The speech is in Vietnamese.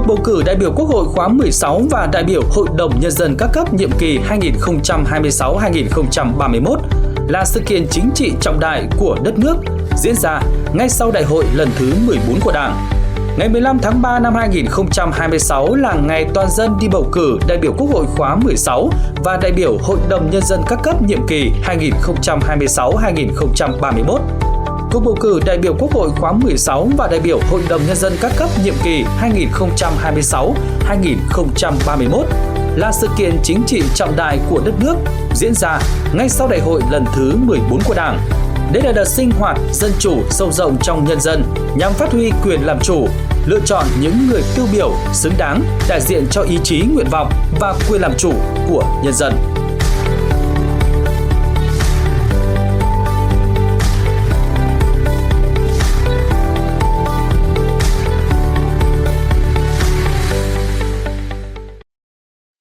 bầu cử đại biểu Quốc hội khóa 16 và đại biểu Hội đồng Nhân dân các cấp nhiệm kỳ 2026-2031 là sự kiện chính trị trọng đại của đất nước diễn ra ngay sau đại hội lần thứ 14 của Đảng. Ngày 15 tháng 3 năm 2026 là ngày toàn dân đi bầu cử đại biểu Quốc hội khóa 16 và đại biểu Hội đồng Nhân dân các cấp nhiệm kỳ 2026-2031. Cuộc bầu cử đại biểu Quốc hội khóa 16 và đại biểu Hội đồng Nhân dân các cấp nhiệm kỳ 2026-2031 là sự kiện chính trị trọng đại của đất nước diễn ra ngay sau đại hội lần thứ 14 của Đảng. Đây là đợt sinh hoạt dân chủ sâu rộng trong nhân dân nhằm phát huy quyền làm chủ, lựa chọn những người tiêu biểu xứng đáng đại diện cho ý chí, nguyện vọng và quyền làm chủ của nhân dân.